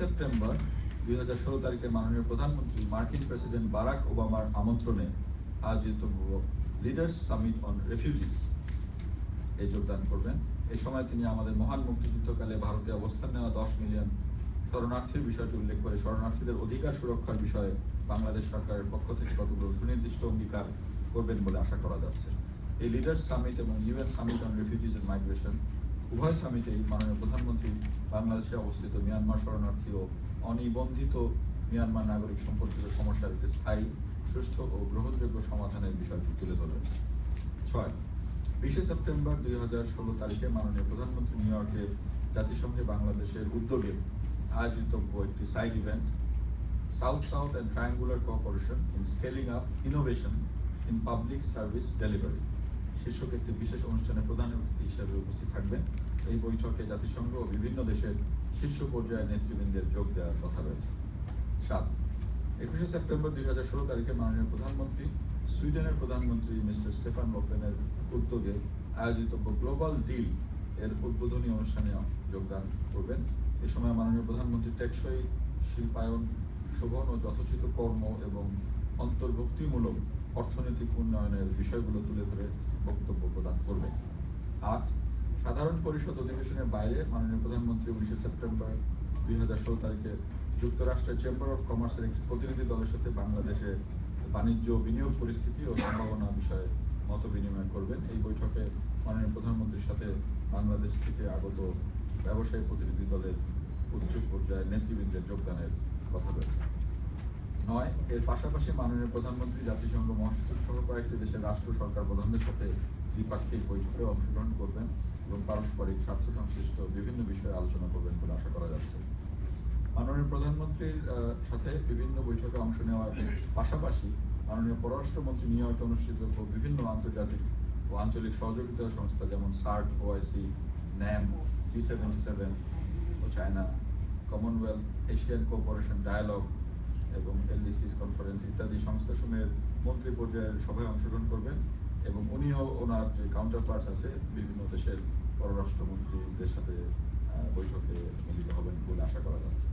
September 2016 তারিখে মাননীয় প্রধানমন্ত্রী মার্কিন প্রেসিডেন্ট বারাক ওবামার আমন্ত্রণে আয়োজিত লিডার্স সামিট অন রেফিউজিস এ যোগদান করবেন। এই সময় তিনি আমাদের মহান মুক্তিযুদ্ধকালে ভারতে অবস্থান নেওয়া 10 মিলিয়ন শরণার্থীর বিষয়টি উল্লেখ করে শরণার্থীদের অধিকার সুরক্ষার বিষয়ে বাংলাদেশ সরকারের পক্ষ থেকে কতগুলো সুনির্দিষ্ট অঙ্গীকার করবেন বলে আশা করা যাচ্ছে। এই লিডার্স সামিট এবং UN summit on refugees and migration উভয় সামিটেই মাননীয় প্রধানমন্ত্রী বাংলাদেশে অবস্থিত মিয়ানমার শরণার্থী ও অনিবন্ধিত মিয়ানমার নাগরিক সম্পর্কিত সমস্যার একটি স্থায়ী, সুষ্ঠু ও গ্রহণযোগ্য সমাধানের বিষয়টি তুলে ধরবেন। 6 20 সেপ্টেম্বর 2016 তারিখে মাননীয় প্রধানমন্ত্রী নিউ ইয়র্কে জাতিসংঘে বাংলাদেশের উদ্যোগে আয়োজিত একটি side event south and triangular cooperation in scaling up innovation in public service delivery শীর্ষক একটি বিশেষ অনুষ্ঠানে প্রধান অতিথি হিসেবে উপস্থিত থাকবেন। এই বৈঠকে জাতিসংঘ ও বিভিন্ন দেশের শীর্ষ পর্যায়ের নেতৃবৃন্দের যোগ দেওয়ার কথা রয়েছে। 7 21 সেপ্টেম্বর 2016 তারিখে মাননীয় প্রধানমন্ত্রী সুইডেনের প্রধানমন্ত্রী মিস্টার স্টেফান লোফেনের উদ্যোগে আয়োজিত গ্লোবাল ডিল এর উদ্বোধনী অনুষ্ঠানে যোগদান করবেন। এ সময় মাননীয় প্রধানমন্ত্রী টেকসই শিল্পায়ন, শোভন ও যথোচিত কর্ম এবং অন্তর্ভুক্তিমূলক অর্থনৈতিক উন্নয়নের বিষয়গুলো তুলে ধরে বক্তব্য প্রদান করবেন। 8 সাধারণ পরিষদ অধিবেশনের বাইরে মাননীয় প্রধানমন্ত্রী 19 সেপ্টেম্বর 2016 তারিখে যুক্তরাষ্ট্রের চেম্বার অফ কমার্সের একটি প্রতিনিধি দলের সাথে বাংলাদেশে বাণিজ্য বিনিয়োগ পরিস্থিতি ও সম্ভাবনা বিষয়ে মত বিনিময় করবেন। এই বৈঠকে মাননীয় প্রধানমন্ত্রীর সাথে বাংলাদেশ থেকে আগত ব্যবসায়ী প্রতিনিধি দলের উচ্চ পর্যায়ের নেতৃবৃন্দের যোগদানের কথা রয়েছে। 9 এর পাশাপাশি মাননীয় প্রধানমন্ত্রী জাতিসংঘ মহাসচিব সহ কয়েকটি দেশের রাষ্ট্র সরকার প্রধানদের সাথে দ্বিপাক্ষিক বৈঠকে অংশগ্রহণ করবেন এবং পারস্পরিক স্বার্থ সংশ্লিষ্ট বিভিন্ন বিষয়ে আলোচনা করবেন বলে আশা করা যাচ্ছে। মাননীয় প্রধানমন্ত্রীর সাথে বিভিন্ন বৈঠকে অংশ নেওয়ার পাশাপাশি মাননীয় পররাষ্ট্রমন্ত্রী নিউ ইয়র্কে অনুষ্ঠিত বিভিন্ন আন্তর্জাতিক ও আঞ্চলিক সহযোগিতা সংস্থা যেমন সার্ক, ওআইসি, ন্যাম, G77 ও China, Commonwealth, Asian cooperation dialogue এবং এলডিসিস কনফারেন্স ইত্যাদি সংস্থাসমূহের মন্ত্রী পর্যায়ের সভায় অংশগ্রহণ করবেন এবং উনিও ওনার যে কাউন্টার পার্টস আছে বিভিন্ন দেশের পররাষ্ট্রমন্ত্রীদের সাথে বৈঠকে মিলিত হবেন বলে আশা করা যাচ্ছে।